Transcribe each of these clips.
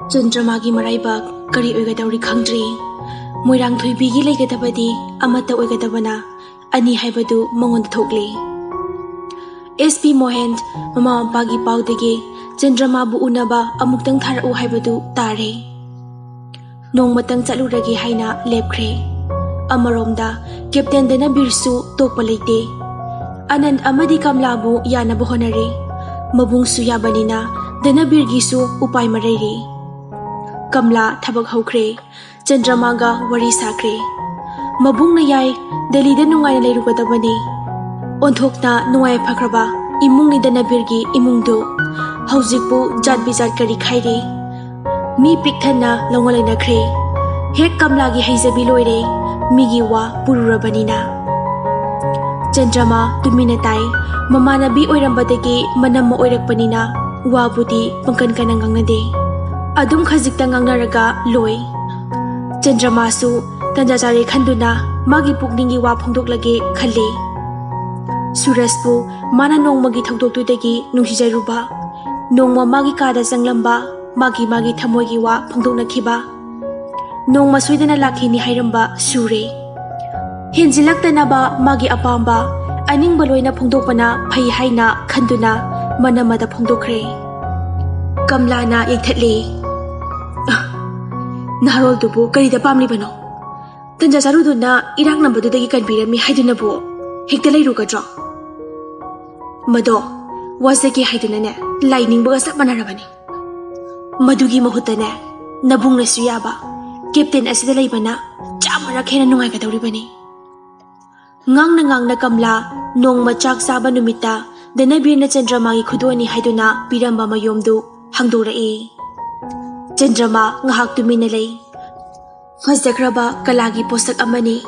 Chandramagi maraibak kari oigadawri khangdri moirang thoibigi leigadabadi amata oigadabana ani haibadu mangonda thokli SP Mohan mama ampagi paudege Chandrama bu unaba amuktang tharau haibadu tare nongmatang chaluragi haina lepkhre amaromda captain dana birsu tokpa leite anand amadi kamlabu yana bohonare mabungsu yabanina dana birgisu upai marari Kamla thabak haukhre Chandramaga wari sakre mabungna yai Delhi da nungai leirugadabani onthokna nungai phakraba imungni dana birgi imungdu haujikbu jat bijat kari khaire mi pikthana longolaina khre hek kamlagi haijabi loire migi wa pururabanina Chandrama tumina tai mamanabi oirambadagi manam oirakpanina wabudi pangkan kanangangnade adum khajikta ngangnaraga loi Chandrama su tanjachari khanduna magi pukningi wa phongdoklage khalle Suraspu mana nongmagi thongdoktudagi nungsijaruba nongma magi kada janglamba magi thamoigi wa phongdoknakhiba nongma soidana lakhini hairamba sure henjilaktanaba magi apamba aningba loina phongdokpana phai haina khanduna manamada phongdokre Kamlana yekthatle Naharol dubu kari da pamli bano Tanja charuduna irak nambadu dagi kanbirami haidunabo hekta leirugadro Mado wazaki haidunane lightning baga sap manarabani Madugi mahutane nabung nasu yaba captain asida leibana chamara khena nungai ka dawribani ngangna Kamla nongma chak saba numita danabirna Chandramagi khudoni haiduna piramba mayomdu hangdorai Chandrama ngahak tumina lei fajakraba kalagi posak amani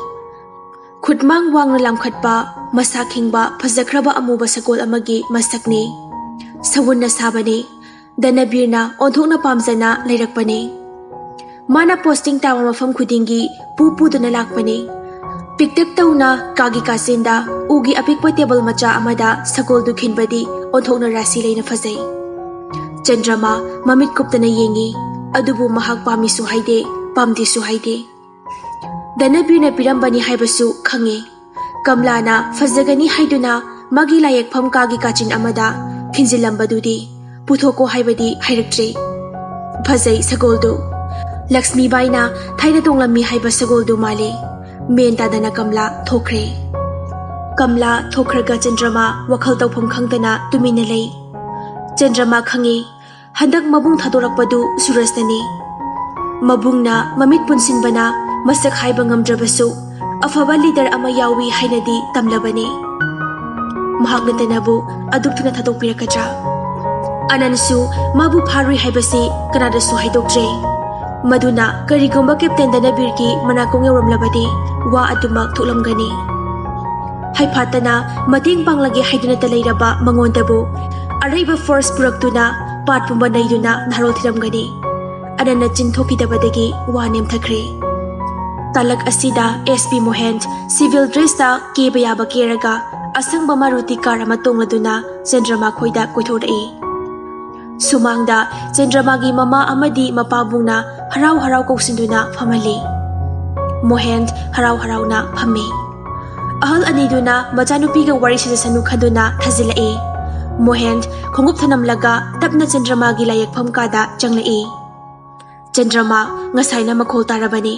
khutmang wangna lamkhatpa masa khingba fajakraba amuba sakol amagi masakni sawunna sabani danabirna onthokna pamjana leirakpani mana posting tawa mafam khudingi pupuduna lakpani piktek tauna kagi kasinda ugi apikpa table macha amada sakol du khinbadi onthokna rasi leina fajai Chandrama mamit kuptana yengi adubu mahak pamisu haide pamdisu haide danabirna pirambani haibasu khange Kamlana fajagani haiduna magi layak pham kagi kachin amada khinjilambadudi puthoko haibadi hairaktre fajai sagoldu Lakshmi baina thaina tonglammi haiba sagoldu male menta dana Kamla thokre Kamla thokraga Chandrama wakhal tawpham khangdana tumina lei Chandrama khange handak mabung thadorakpadu surasnani mabungna mamit punsinbana masak haiba ngamdrabasu afaba leader ama yawi hainadi tamlabani mahakna tanabu adukthuna thadokpirakadra anansu mabu pharui haibasi kanadasu haidokjre maduna karigomba captain danabirgi manakong yawramlabadi wa adumak thulamgani haiphatana mating panglagi haiduna talairaba mangondabu araiba force puraktuna patpumba naiduna narol thiramgani anana chintokidabadagi wa nemthakre talak asida SP Mohan civil dress ta kebayaba keraga asangba maruti karama tongladuna Chandrama khoida koithorai sumangda Chandramagi mama amadi mapabungna harau koksinduna famali Mohan harau na phami ahal aniduna machanupiga wari sanu khaduna thazilai Mohan khongup thanamlaga tapna Chandramagi layakpham kada changlai Chandrama ngasaina makhol tarabani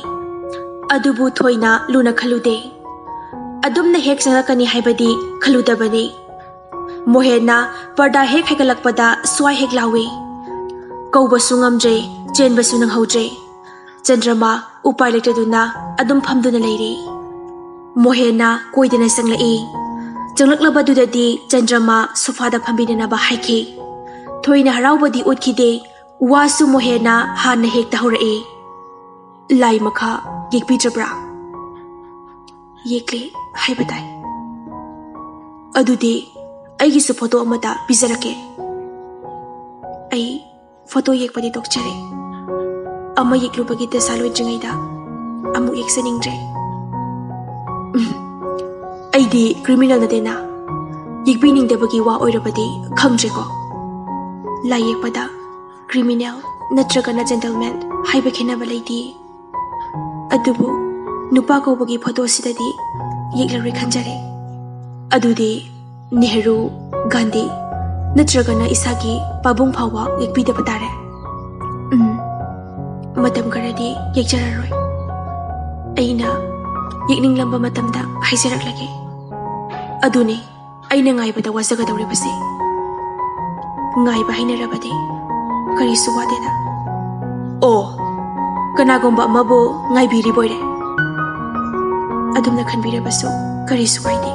adubu thoina luna khalude adumna hek sanakani haibadi khaludabani Mohanna parda hek haikalakpada swai hek lawi kaubasu ngamjre chenbasu nanghaujre Chandrama upai lektaduna adum phamduna leiri Mohanna koidana sanglai Changlaklabadudadi Chandrama sofada phambinanaba haiki thoina haraubadi utkide wasu Mohanna hana hekta horai lai makha yekpijabra yekle haibatai adudi aigisu photo amata bijarake ai photo yekpadi tokchare ama yeklubagi dasaloi jingaida amu yeksaningdre aidi criminal nadena yekbiningdabagi wa oirabadi khamjeko layekpada criminal natragana gentleman haiba khenaba leiti adubu nupa ko bagi photo sidadi yeklari khanjare adudi Nehru Gandhi natragana isagi pabung phawa yekpida patare matam karadi yekjararoi aina yekning lamba matamda haijarak lage aduni aina ngaibada wajaga dawre base ngaiba hainarabadi kari suwadeda o kanagomba mabu ngaibiri boire adumna khanbirabasu kari suwaide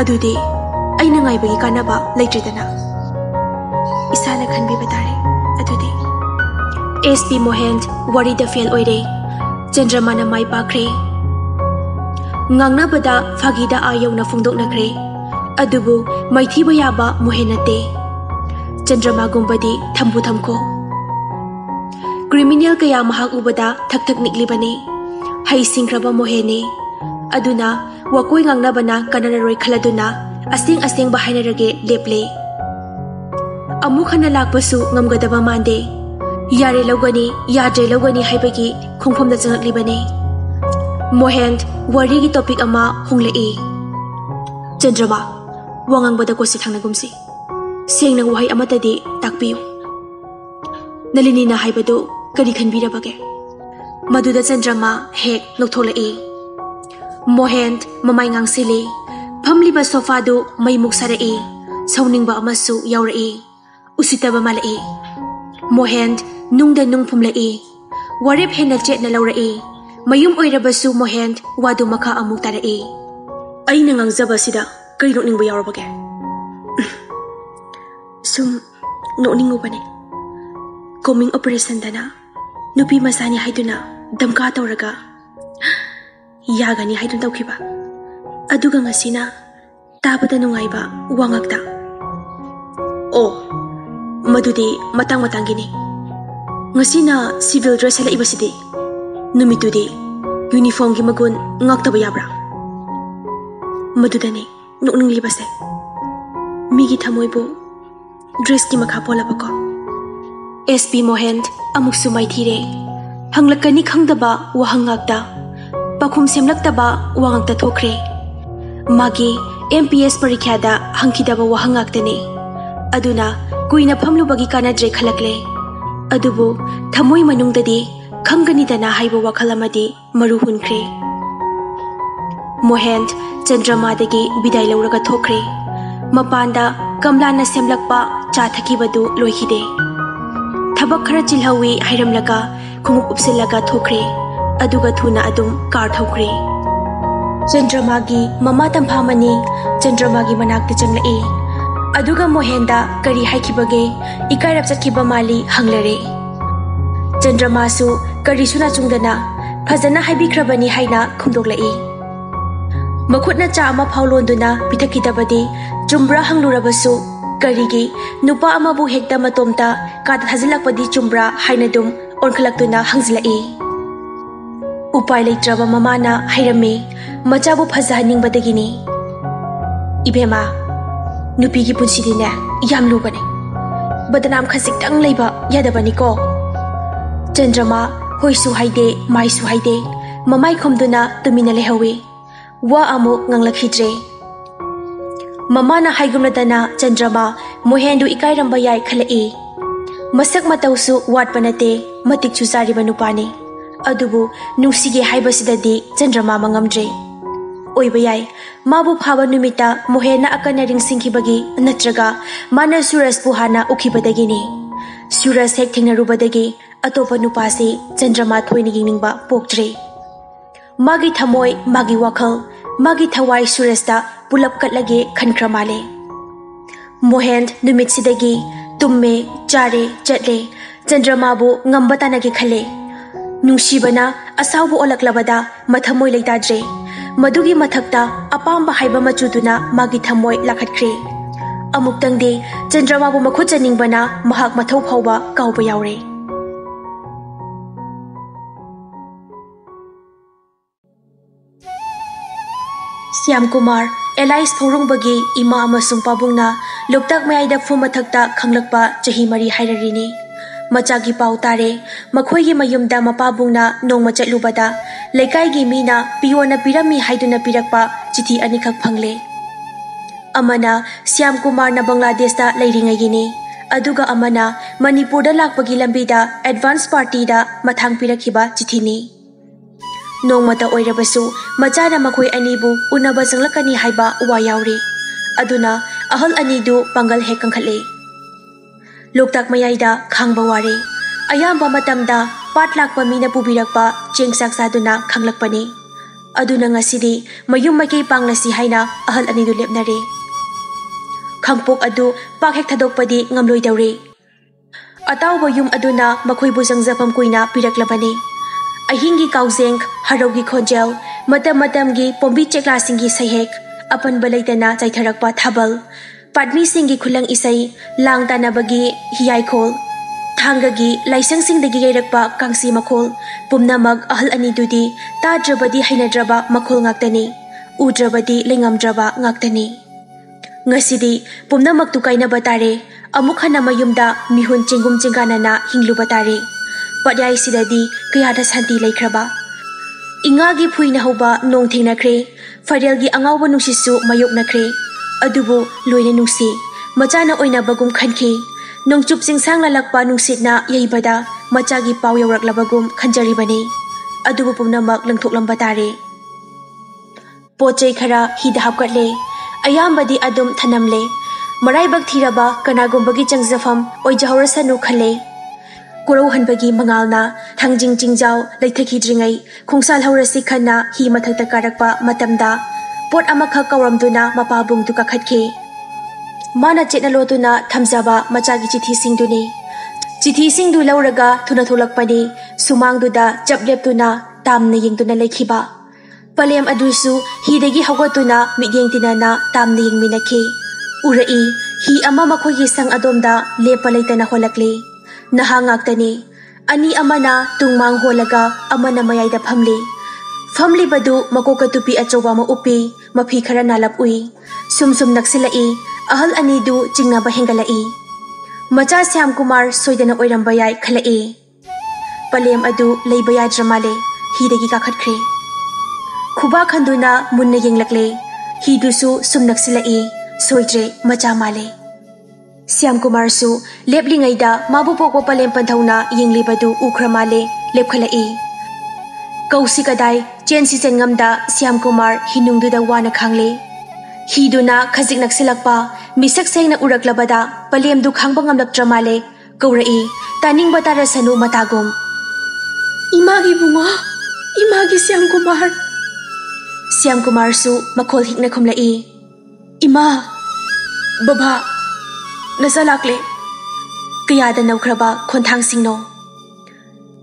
adudi aina ngaibagi kanaba leitredana isana khanbiba tare adudi SP Mohand warida fail oire Chandramana mai pakre ngangnabada phagida ayona phongdoknakre adubu maithiba yaba mohenate Chandrama gumbadi thambu thamko criminal kaya mahak ubada thak thak niklibane hai singkraba mohene aduna wakoi ngangnabana kanararoi khaladuna asing asing bahainarage leple amukhana lakpasu ngamgadaba mande yare logani yadre logani haibagi khongphomda changaklibane Mohand wari gi topic ama hunglei Chandrama wangang bada kosi thangnagumsi sengna wahai amatadi takpiyu Nalini na haibadu kari khanbirabage maduda Chandrama hek noktholei Mohand mamai ngangsile phamliba sofa du mai muksarei sauningba amasu yaurei usitaba malei Mohand nungda nung phumlei warep hena chetna laurei mayum oirabasu Mohand wadu makha amuk tarei aina ngangjaba sida kari nokningba yaurabage sum nokningu bane coming operation dana nupi masani haiduna damka tawraga yagani haidun tawkiba aduga ngasina tabada nungaiba wangakta oh madudi matang matangini ngasina civil dress hala ibasidi numitudi uniform gi magun ngaktaba yabra madudani nokning libase migi thamoibu dress ki makha polabako SP Mohand amuksu maithire hanglakani khangdaba wahangakta pakhum semlaktaba wangakta thokre magi MPS parikhada hangkidaba wahangaktani aduna kuina phamlubagi kanadre khalakle adubu thamoi manungdadi khangani dana haiba wakhalamadi maru hunkre Mohand Chandrama dagi bidai lauraga thokre mapanda kamlana semlakpa cha thakibadu loihide thabak khara chilhawi hairamlaga khumup upsilaga thokre aduga thuna adum kar thokre Chandrama gi mama tamphamani Chandrama gi manakta changlei aduga Mohanda kari haikibage ikairap chatkiba mali hanglare Chandrama su kari suna chungdana phajana haibikrabani haina khumdoklei makhutna cha ama phawlonduna pithakidabadi chumbra hanglurabasu karigi nupa amabu hekta matomta kada thajilakpadi chumbra hainadum onkhlaktuna hangzilai upai leitraba mamana hairame machabu phajahaningbadagini ibema nupi gi punsidine yam lubane badanam khasiktang leiba yadabani ko Chandrama hoisu haide maisu haide mamai khomduna tumina lehawi wa amuk nganglakhidre mamana haigumladana Chandrama Mohandu ikairamba yai khalai masak matausu watpanate matik chuzariba nupani adubu nungsige haibasidadi Chandrama mangamdre oiba yai mabu phaba numita Mohena akana ringsinghibagi natraga mana Suraj puhana ukhibadagini Suraj hek thingnarubadagi atopa nupasi Chandrama thoini yingingba poktre magi thamoi magi wakhal magi thawai Surajda pulap katlage khankramale Mohand numit sidagi tumme chare chatle Chandrama bu ngambatanage khale nungsibana asawbu olaklabada mathamoi leitadre madugi mathakta apamba haiba machuduna magi thamoi lakhatkre amuktangde Chandrama bu makhut chaningbana mahak mathau phawba kauba yaure Syam Kumar alias फौरुंबगी इमा अमसुंग पाबुंगना लोकताक मयाइदा फु मथक्ता खंगलकपा चही मरी हाइररिनी मचागी पाउ तारे मखोइगी मयुमदा मपाबुंगना Nongma चटलुबदा लेकाइगी Meena piano पिरमी हाइदुना पिरकपा चिठी अनिखक फंगले अमना श्याम कुमार ना बांग्लादेशदा लेरिंगैगिनी अदुगा अमना मणिपुरदा लाकपगी लंबीदा एडवांस पार्टीदा मथांग पिरखिबा चिठीनी नोंगमता ओइरबसु मचाना मखोइ अनिबु उनबा संगलकनी हाइबा वा याउरी अदुना अहल अनिदु पंगल हे कंखले लोकताक मयाइदा खांगबा वारे अयाम्बा मतमदा पाट Lakpa Meena पुबिरकपा चेंगसाक सादुना खंगलकपनी अदुना ngasidi mayum maikei panglasi haina ahal anidu lepnare खंगपोक अदु पाखेक थदोकपदी ngamloi दौरे अताउबा युम अदुना मखोइबु संगजफम कुइना पिरकलबनी अहिंगी काउजेंग हरौगी खोंजेल मतम मतमगी पोंबी चेक्लासिंगी सहेक अपन बलैतना चाइथरकपा थाबल पादमी सिंगी खुलंग इसै लांग तानाबगी हियाइखोल थांगगी लाइसंगसिंगदगी गैरकपा कांसी मखोल पुमनामग अहल अनिदुदी ताद्रबदी हैनद्रबा मखोल ngaktani उद्रबदी लेंगमद्रबा ngaktani ngasidi पुमनामग तुकाइना बतारे अमुक हना मयुमदा मिहुन चेंगुम चेंगानाना हिंगलु बतारे पद्याई सिददी कयादा शांति लेख्रबा इंगागी फुइना होबा नोंग थेंगनाख्रे फरेलगी अंगावबा नुसिसु मायोकनाख्रे अदुबु लोइना नुसी मचाना ओइना बगुम खनखे नोंगचुप चिंसांग लालकपा नुसितना यैबदा मचागी पाव यौरकलबगुम खंजरिबने अदुबु पुमनामक लंगथोकलंबा तारे पोचै खरा हिदा हापकटले अयाम्बदी अदुम थनमले मराइबक थीरबा कनागुंबगी चंगजफम ओइजहौरसनु खले कुरौ हनबगी मंगालना थंजिंग चिंजाव लैथखिद्रिङै खोंसाल हौरसि खन्ना हि मथक्ता कारकपा मतमदा पोट अमखक कौरमदुना मपाबुंगदु कखटखे माना चेटनलोतुना थमजाबा मचागी चिठीसिंगदुनि चिठीसिंगदु लौरगा थुना थोलकपनि सुमांगदुदा चपलेपतुना तामना येंगदुना लेखिबा पलेम अदुसु हिदगी हगोतुना मिद्येंगतिनाना तामना येंगमिनखे उरई हि अमा मखोइगी संग अदोमदा लेपा लैतना होलकले नहा ngaktani ani amana tungmang holaga amana mayai famli badu makoka tupi achoba ma upi mafi khara nalap ui sum naksilai ahal ani du chingna ba hengalai macha Syam Kumar soidana oiramba yai khalai palem adu leibaya dramale hidagi ka khatkhre khuba khanduna munna yenglakle hidusu sum naksilai soidre macha male Syam Kumar su leplingaida mabu pokwa palem panthauna yinglibadu ukramale lepkhalai kausi kadai chensi chengamda Syam Kumar hinungduda wana khangle hiduna khazik naksilakpa misak sengna uraklabada palem du khangba ngamlakdramale kaurai taning batara sanu matagum imagi bungo imagi Syam Kumar su makhol hikna khumlai ima baba नसलाकले कयादा नौख्रबा खोंथांग सिंगनो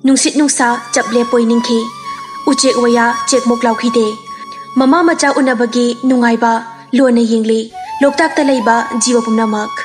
नुंसित नुंसा चपले पोइनिंखे उचेक वया चेकमुक लाउखिदे mama मचा उनबगी नुंगाइबा लोना येंगले लोकताक तलैबा जीव पुमनामक